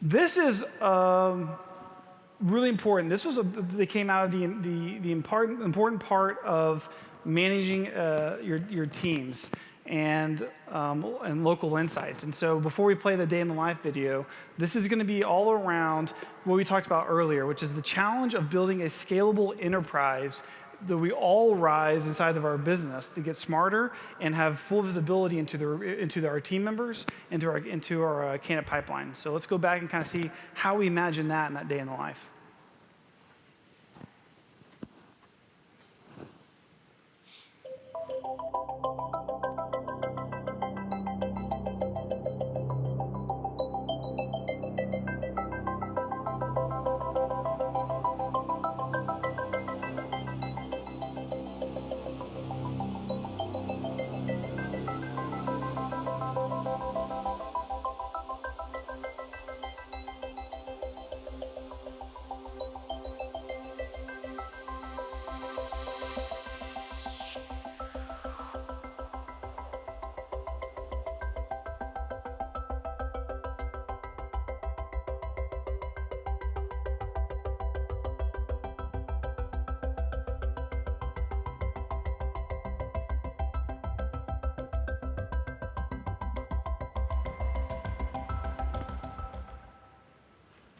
This is really important. This was they came out of the important part of managing your teams and local insights. And so before we play the day in the life video, this is going to be all around what we talked about earlier, which is the challenge of building a scalable enterprise that we all rise inside of our business to get smarter and have full visibility into our team members, into our candidate pipeline. So let's go back and kind of see how we imagine that in that day in the life.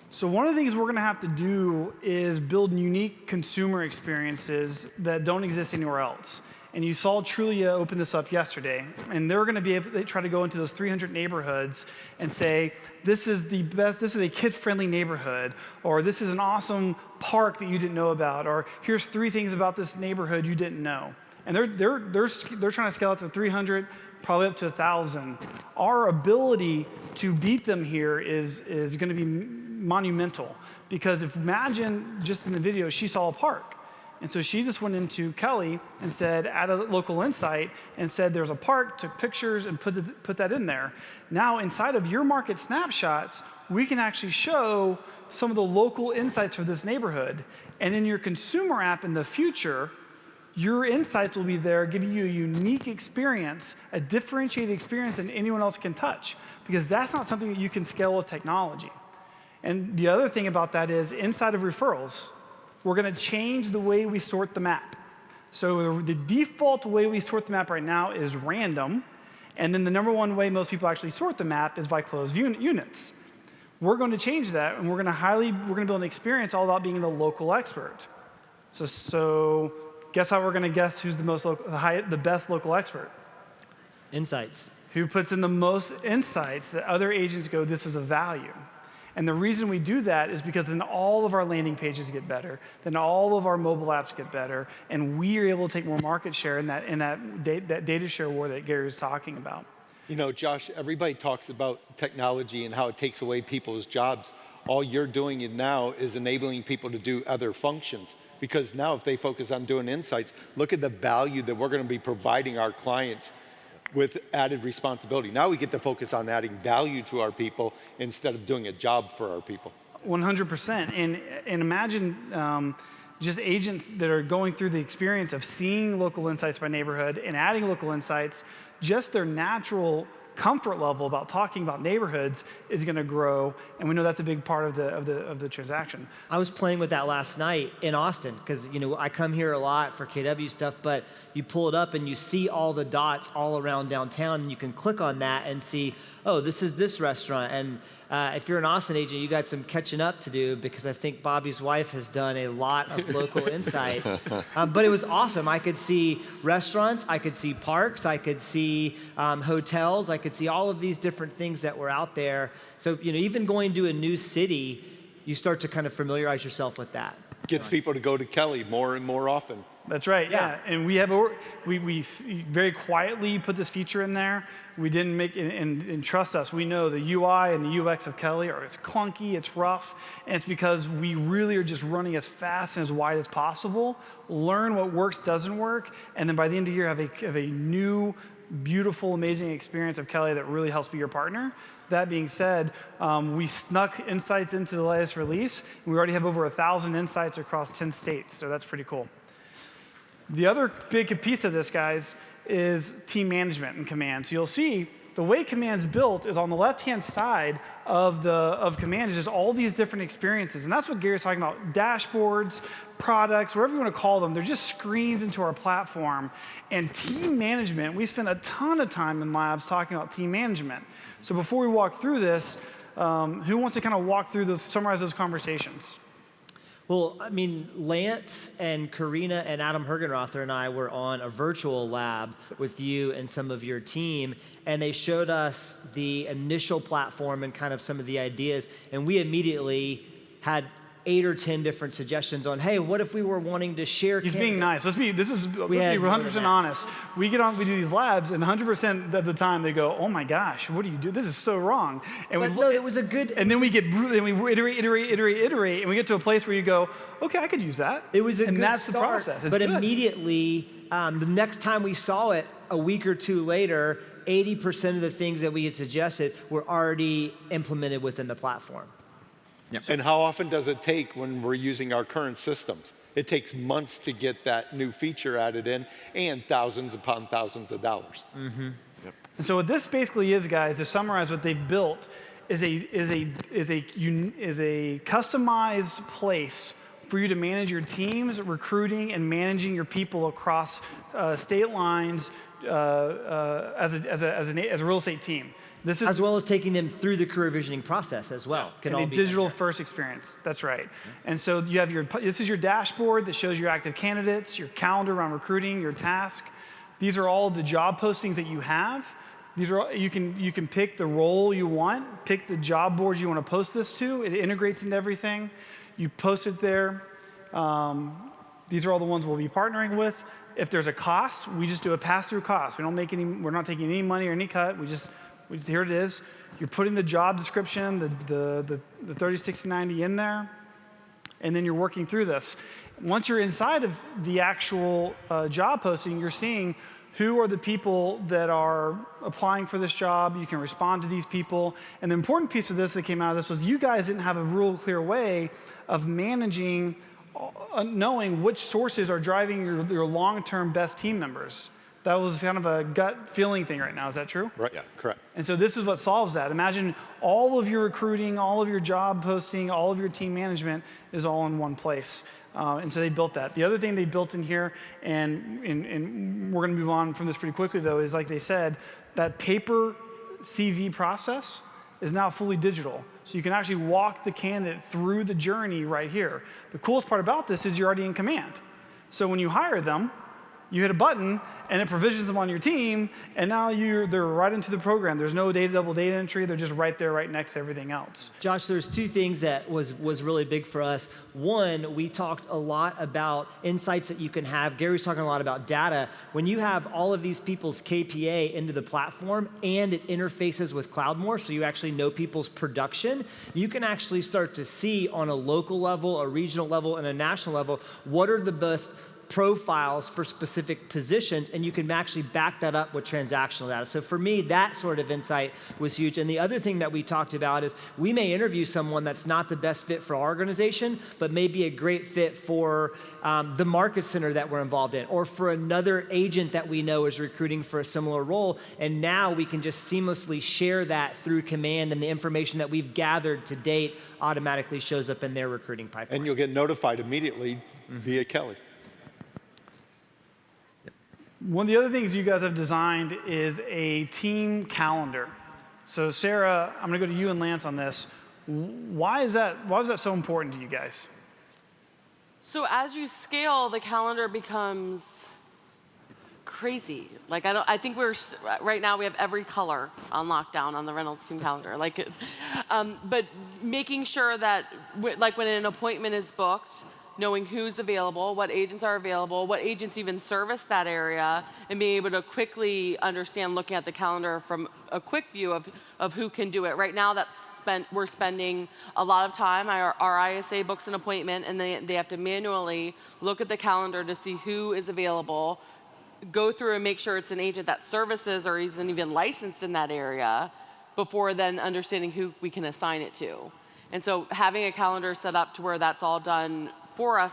So one of the things we're going to have to do is build unique consumer experiences that don't exist anywhere else. And you saw Trulia open this up yesterday, and they're going to be able to try to go into those 300 neighborhoods and say, this is the best, this is a kid-friendly neighborhood, or this is an awesome park that you didn't know about, or here's 3 things about this neighborhood you didn't know. And they're trying to scale up to 300, probably up to 1,000. Our ability to beat them here is going to be monumental, because if imagine just in the video she saw a park, and so she just went into Kelly and said, add a local insight, and said there's a park, took pictures and put that in there. Now inside of your market snapshots, we can actually show some of the local insights for this neighborhood, and in your consumer app in the future, your insights will be there, giving you a unique experience, a differentiated experience than anyone else can touch, because that's not something that you can scale with technology. And the other thing about that is inside of referrals, we're going to change the way we sort the map. So the default way we sort the map right now is random. And then the #1 way most people actually sort the map is by closed units. We're going to change that, and we're going to build an experience all about being the local expert. So guess how we're going to guess who's the best local expert? Insights. Who puts in the most insights that other agents go, this is a value. And the reason we do that is because then all of our landing pages get better, then all of our mobile apps get better, and we are able to take more market share in that data share war that Gary was talking about. You know, Josh, everybody talks about technology and how it takes away people's jobs. All you're doing now is enabling people to do other functions. Because now if they focus on doing insights, look at the value that we're going to be providing our clients with added responsibility. Now we get to focus on adding value to our people instead of doing a job for our people. 100%. And imagine just agents that are going through the experience of seeing local insights by neighborhood and adding local insights, just their natural comfort level about talking about neighborhoods is going to grow, and we know that's a big part of the transaction. I was playing with that last night in Austin because I come here a lot for KW stuff, but you pull it up and you see all the dots all around downtown, and you can click on that and see, oh, this is this restaurant. And if you're an Austin agent, you got some catching up to do, because I think Bobby's wife has done a lot of local insights. But it was awesome. I could see restaurants, I could see parks, I could see hotels, I could see all of these different things that were out there. So even going to a new city, you start to kind of familiarize yourself with that. Gets people to go to Kelly more and more often. That's right, yeah. And we very quietly put this feature in there. We didn't make it, and trust us, we know the UI and the UX of Kelly it's clunky, it's rough, and it's because we really are just running as fast and as wide as possible, learn what works, doesn't work, and then by the end of the year have a new, beautiful, amazing experience of Kelly that really helps be your partner. That being said, we snuck insights into the latest release, and we already have over 1,000 insights across 10 states, so that's pretty cool. The other big piece of this, guys, is team management and command. So you'll see the way Command's built is on the left-hand side of Command is just all these different experiences. And that's what Gary's talking about. Dashboards, products, whatever you want to call them, they're just screens into our platform. And team management, we spend a ton of time in labs talking about team management. So before we walk through this, who wants to kind of walk through those, summarize those conversations? Well, I mean, Lance and Karina and Adam Hergenrother and I were on a virtual lab with you and some of your team, and they showed us the initial platform and kind of some of the ideas, and we immediately had 8 or 10 different suggestions on, hey, what if we were wanting to share? He's being nice. Let's be 100% honest. We get on, we do these labs, and 100% of the time they go, oh my gosh, what do you do? This is so wrong. And no, it was a good. And then we get, and we iterate, and we get to a place where you go, okay, I could use that. It was a and good that's start, the process. It's but good. Immediately, the next time we saw it, a week or two later, 80% of the things that we had suggested were already implemented within the platform. Yep. And how often does it take when we're using our current systems? It takes months to get that new feature added in, and thousands upon thousands of dollars. Mm-hmm. Yep. And so what this basically is, guys, to summarize what they've built, is a customized place for you to manage your teams, recruiting, and managing your people across state lines as a real estate team. This is, as well as taking them through the career visioning process as well. Can all be a digital first experience. That's right. And so you have this is your dashboard that shows your active candidates, your calendar around recruiting, your task. These are all the job postings that you have. These are you can pick the role you want, pick the job boards you want to post this to. It integrates into everything. You post it there. These are all the ones we'll be partnering with. If there's a cost, we just do a pass-through cost. We're not taking any money or any cut. Here it is. You're putting the job description, the 30, 60, 90 in there, and then you're working through this. Once you're inside of the actual job posting, you're seeing who are the people that are applying for this job. You can respond to these people. And the important piece of this that came out of this was you guys didn't have a real clear way of managing, knowing which sources are driving your long-term best team members. That was kind of a gut feeling thing right now. Is that true? Right. Yeah, correct. And so this is what solves that. Imagine all of your recruiting, all of your job posting, all of your team management is all in one place. And so they built that. The other thing they built in here, and we're going to move on from this pretty quickly, though, is like they said, that paper CV process is now fully digital. So you can actually walk the candidate through the journey right here. The coolest part about this is you're already in Command. So when you hire them, you hit a button, and it provisions them on your team, and now they're right into the program. There's no double data entry. They're just right there, right next to everything else. Josh, there's 2 things that was really big for us. One, we talked a lot about insights that you can have. Gary's talking a lot about data. When you have all of these people's KPA into the platform and it interfaces with CloudMore, so you actually know people's production, you can actually start to see on a local level, a regional level, and a national level, what are the best profiles for specific positions, and you can actually back that up with transactional data. So for me, that sort of insight was huge. And the other thing that we talked about is we may interview someone that's not the best fit for our organization, but may be a great fit for the market center that we're involved in, or for another agent that we know is recruiting for a similar role. And now we can just seamlessly share that through Command, and the information that we've gathered to date automatically shows up in their recruiting pipeline. And you'll get notified immediately via Kelly. One of the other things you guys have designed is a team calendar. So Sarah, I'm going to go to you and Lance on this. Why was that so important to you guys? So as you scale, the calendar becomes crazy. Like I think right now we have every color on lockdown on the Reynolds team calendar. But making sure that like when an appointment is booked, knowing who's available, what agents are available, what agents even service that area, and being able to quickly understand, looking at the calendar from a quick view of who can do it. Right now, we're spending a lot of time. Our ISA books an appointment, and they have to manually look at the calendar to see who is available, go through and make sure it's an agent that services or isn't even licensed in that area, before then understanding who we can assign it to. And so having a calendar set up to where that's all done for us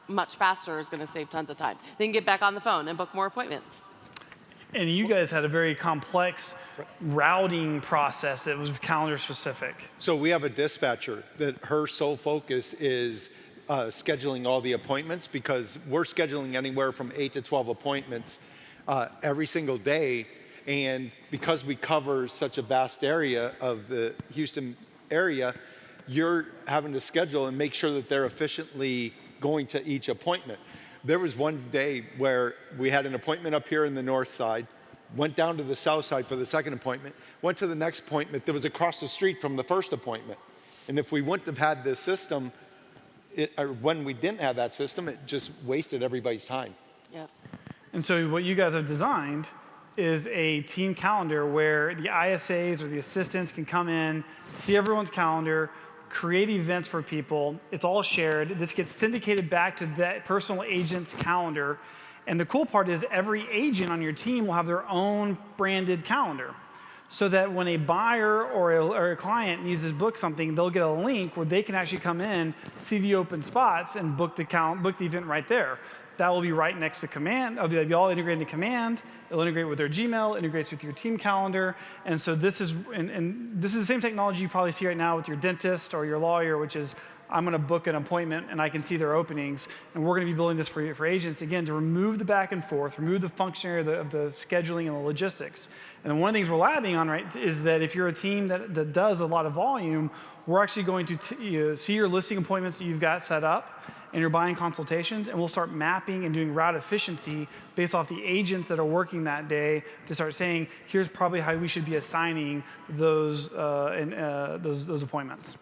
much faster is going to save tons of time. They can get back on the phone and book more appointments. And you guys had a very complex routing process that was calendar specific. So we have a dispatcher that her sole focus is scheduling all the appointments, because we're scheduling anywhere from 8 to 12 appointments every single day. And because we cover such a vast area of the Houston area, you're having to schedule and make sure that they're efficiently going to each appointment. There was one day where we had an appointment up here in the north side, went down to the south side for the second appointment, went to the next appointment that was across the street from the first appointment. And if we wouldn't have had this system, or when we didn't have that system, it just wasted everybody's time. Yep. And so what you guys have designed is a team calendar where the ISAs or the assistants can come in, see everyone's calendar, create events for people. It's all shared. This gets syndicated back to that personal agent's calendar. And the cool part is every agent on your team will have their own branded calendar, so that when a buyer or a client needs to book something, they'll get a link where they can actually come in, see the open spots, and book the event right there. That will be right next to Command. It'll be all integrated into Command. It'll integrate with their Gmail, integrates with your team calendar. And so this is the same technology you probably see right now with your dentist or your lawyer, which is, I'm going to book an appointment and I can see their openings. And we're going to be building this for agents, again, to remove the back and forth, remove the functionality of the scheduling and the logistics. And then one of the things we're labbing on, right, is that if you're a team that does a lot of volume, we're actually going to see your listing appointments that you've got set up and your buying consultations, and we'll start mapping and doing route efficiency based off the agents that are working that day to start saying, here's probably how we should be assigning those appointments.